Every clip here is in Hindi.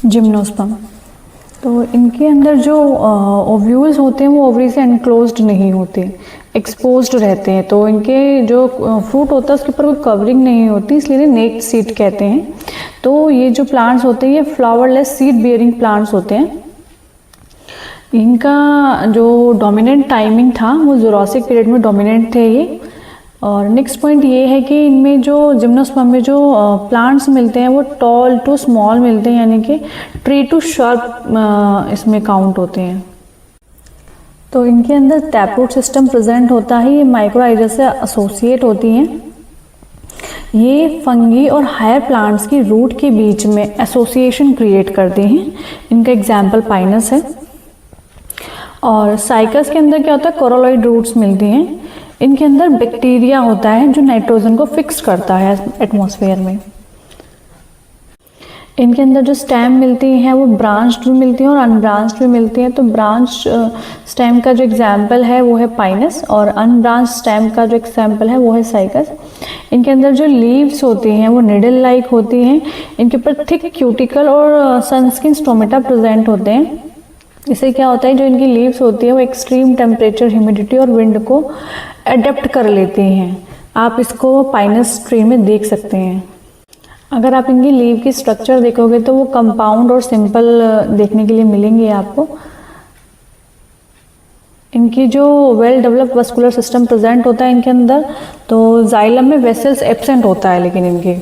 जिम्नोस्पर्म। तो इनके अंदर जो ओव्यूल्स होते हैं वो ओवरी से एनक्लोज्ड नहीं होते, एक्सपोज्ड रहते हैं। तो इनके जो फ्रूट होता है उसके ऊपर कोई कवरिंग नहीं होती, इसलिए नेक्ड सीड कहते हैं। तो ये जो प्लांट्स होते हैं ये फ्लावरलेस सीड बियरिंग प्लांट्स होते हैं। इनका जो डोमिनेंट टाइमिंग था वो जुरासिक पीरियड में डोमिनेंट थे ये। और नेक्स्ट पॉइंट ये है कि इनमें जो जिम्नोस्पर्म में जो प्लांट्स मिलते हैं वो टॉल टू स्मॉल मिलते हैं, यानी कि ट्री टू शार्प इसमें काउंट होते हैं। तो इनके अंदर टैपरूट सिस्टम प्रेजेंट होता है, ये माइक्रोआइजा से एसोसिएट होती हैं। ये फंगी और हायर प्लांट्स की रूट के बीच में एसोसिएशन क्रिएट करते हैं। इनका एग्जाम्पल पाइनस है। और साइकस के अंदर क्या होता है, कोरोलॉइड रूट्स मिलती हैं। इनके अंदर बैक्टीरिया होता है जो नाइट्रोजन को फिक्स करता है एटमॉस्फेयर में। इनके अंदर जो स्टेम मिलती हैं वो ब्रांच्ड भी मिलती हैं और अनब्रांच्ड भी मिलती हैं। तो ब्रांच स्टेम का जो एग्जाम्पल है वो है पाइनस, और अनब्रांच स्टेम का जो एग्जाम्पल है वो है साइकस। इनके अंदर जो लीव्स होती हैं वो निडल लाइक होती हैं। इनके ऊपर थिक क्यूटिकल और सनस्किन स्टोमेटा प्रेजेंट होते हैं। इससे क्या होता है, जो इनकी लीव्स होती है वो एक्सट्रीम टेम्परेचर, ह्यूमिडिटी और विंड को अडेप्ट कर लेती हैं। आप इसको पाइनस ट्री में देख सकते हैं। अगर आप इनकी लीव की स्ट्रक्चर देखोगे तो वो कंपाउंड और सिंपल देखने के लिए मिलेंगे आपको। इनकी जो well developed vascular system present होता है इनके अंदर, तो जाइलम में वेसल्स एब्सेंट होता है लेकिन इनके।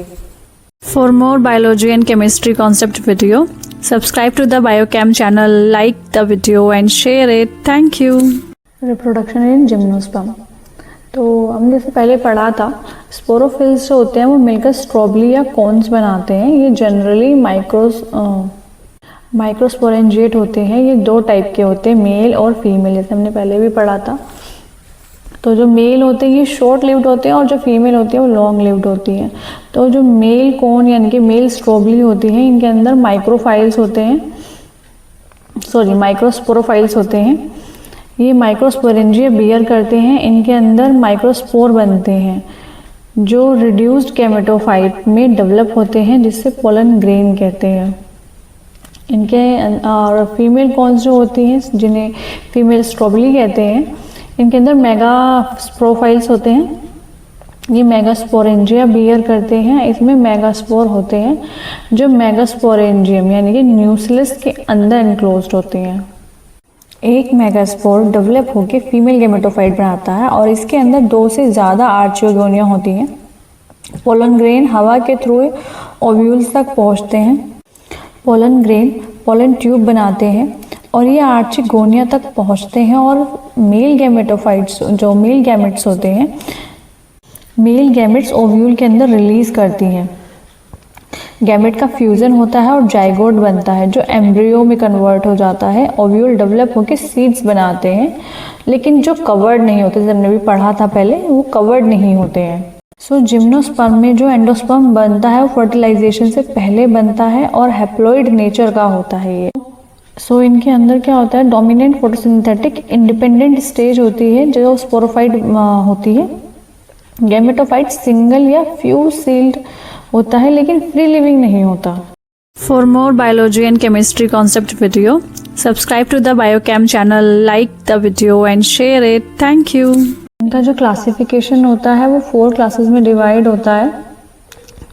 For more biology and chemistry concept video, subscribe to the Biochem channel, like the video and share it. Thank you. Reproduction in gymnosperm। तो हमने जैसे पहले पढ़ा था, स्पोरोफिल्स जो होते हैं वो मिलकर स्ट्रॉबली या कॉन्स बनाते हैं। ये जनरली माइक्रोस्पोरेंजिएट होते हैं। ये दो टाइप के होते हैं, मेल और फीमेल, जैसे हमने पहले भी पढ़ा था। तो जो मेल होते हैं ये शॉर्ट लिव्ड होते हैं और जो फीमेल होती है वो लॉन्ग लिव्ड होती है। तो जो मेल कोन यानी कि मेल स्ट्रॉबली होती है, इनके अंदर माइक्रोफाइल्स होते हैं, माइक्रोस्पोरोफाइल्स होते हैं। ये माइक्रोस्पोरेंजिया बियर करते हैं। इनके अंदर माइक्रोस्पोर बनते हैं जो रिड्यूस्ड गैमेटोफाइट में डेवलप होते हैं, जिससे पोलन ग्रेन कहते हैं। इनके और फीमेल कॉन्स जो होती हैं जिन्हें फीमेल स्ट्रॉबली कहते हैं, इनके अंदर मेगास्पोरोफाइल्स होते हैं। ये मेगास्पोरेंजिया बियर करते हैं। इसमें मेगास्पोर होते हैं जो मेगास्पोरेंजियम यानी कि न्यूक्लियस के अंदर एनक्लोज्ड होते हैं। एक मेगास्पोर डेवलप होकर फीमेल गैमेटोफाइट बनाता है और इसके अंदर 2 से ज़्यादा आर्चियोगोनिया होती हैं। पोलन ग्रेन हवा के थ्रू ओव्यूल्स तक पहुंचते हैं। पोलन ग्रेन पोलन ट्यूब बनाते हैं और ये आर्चिगोनिया तक पहुंचते हैं। और मेल गैमेटोफाइट्स जो मेल गैमेट्स होते हैं, मेल गैमेट्स ओव्यूल के अंदर रिलीज करती हैं। गैमेट का फ्यूजन होता है और जाइगोट बनता है जो एम्ब्रियो में कन्वर्ट हो जाता है। ओव्यूल डेवलप होकर सीड्स बनाते हैं, लेकिन जो कवर्ड नहीं होते, जैसे हमने भी पढ़ा था पहले, वो कवर्ड नहीं होते हैं। सो जिम्नोस्पर्म में जो एंडोस्पर्म बनता है वो फर्टिलाइजेशन से पहले बनता है और हैप्लॉइड नेचर का होता है ये। सो इनके अंदर क्या होता है, डोमिनेंट फोटोसिंथेटिक इंडिपेंडेंट स्टेज होती है जो स्पोरोफाइट होती है। गैमेटोफाइट सिंगल या फ्यू सील्ड होता है लेकिन फ्री लिविंग नहीं होता। For more biology and chemistry concept video, subscribe to the biochem channel, like the video and share it. Thank you. इनका जो क्लासिफिकेशन होता है वो 4 क्लासेस में डिवाइड होता है।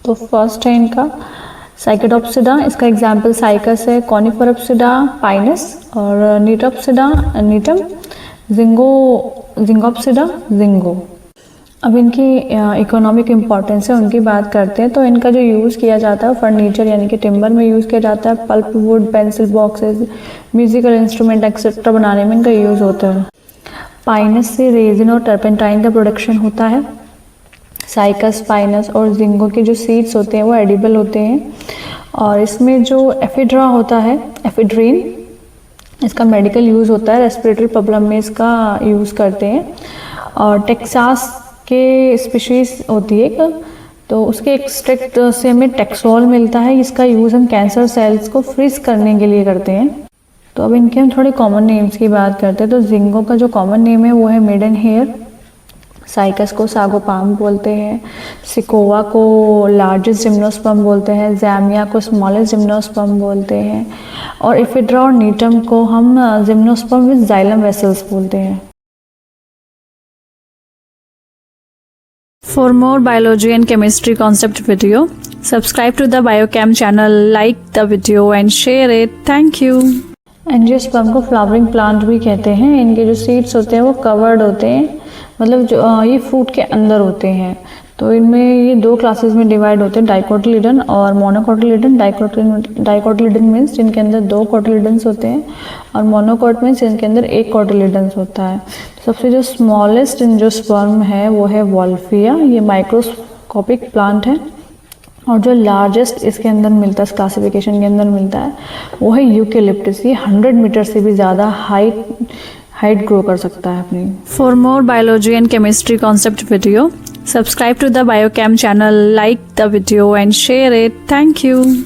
तो फर्स्ट है इनका साइकेडोप्सिडा, इसका एग्जाम्पल साइकस है, कॉनिफरप्सिडा पाइनस, और नीटोप्सिडा नीटम, जिंगोप्सिडा जिंगो। अब इनकी इकोनॉमिक इम्पोर्टेंस है उनकी बात करते हैं। तो इनका जो यूज़ किया जाता है फर्नीचर यानी कि टिम्बर में यूज़ किया जाता है। Pulp would, pencil boxes, musical instrument etcetera बनाने में इनका यूज़ होता है। पाइनस से रेजिन और टर्पेंटाइन का प्रोडक्शन होता है। साइकस, पाइनस और जिंगो के जो सीड्स होते हैं वो एडिबल होते हैं। और इसमें जो एफिड्रा होता है, एफिड्रीन, इसका मेडिकल यूज़ होता है, रेस्पिरेटरी प्रॉब्लम में इसका यूज़ करते हैं। और टेक्सास के स्पीशीज़ होती है तो उसके एक्सट्रैक्ट से हमें टेक्सोल मिलता है। इसका यूज़ हम कैंसर सेल्स को फ्रीज करने के लिए करते हैं। तो अब इनके हम थोड़े कॉमन नेम्स की बात करते हैं। तो जिंगो का जो कॉमन नेम है वो है मेडन हेयर, साइकस को सागोपाम बोलते हैं, सिकोवा को लार्जेस्ट जिम्नोस्पर्म बोलते हैं, जैमिया को स्मॉलेस्ट जिम्नोस्पर्म बोलते हैं, और इफिड्रा और नीटम को हम जिम्नोस्पर्म विद जाइलम वेसल्स बोलते हैं। For more biology and chemistry concept video, subscribe to the Biochem channel, like the video and share it. Thank you. Angiosperm को फ्लावरिंग प्लांट भी कहते हैं। इनके जो सीड्स होते हैं वो कवर्ड होते हैं, मतलब जो ये फ्रूट के अंदर होते हैं। तो इनमें ये दो क्लासेस में डिवाइड होते हैं, डाइकोटिलिडन और मोनोकोटिलिडन। डाइकोटिलिडन मीन्स जिनके अंदर दो कोटिलिडन्स होते हैं, और मोनोकोट मीन्स जिनके अंदर एक कोटिलिडन्स होता है। सबसे जो स्मॉलेस्ट एंजियोस्पर्म है वो है वॉल्फिया, ये माइक्रोस्कोपिक प्लांट है। और जो लार्जेस्ट इसके अंदर मिलता है, इस क्लासिफिकेशन के अंदर मिलता है, वो है यूकेलिप्टस। ये 100 मीटर से भी ज़्यादा हाइट ग्रो कर सकता है अपनी। For more biology and chemistry concept video, subscribe to the biochem channel, like the video and share it. Thank you.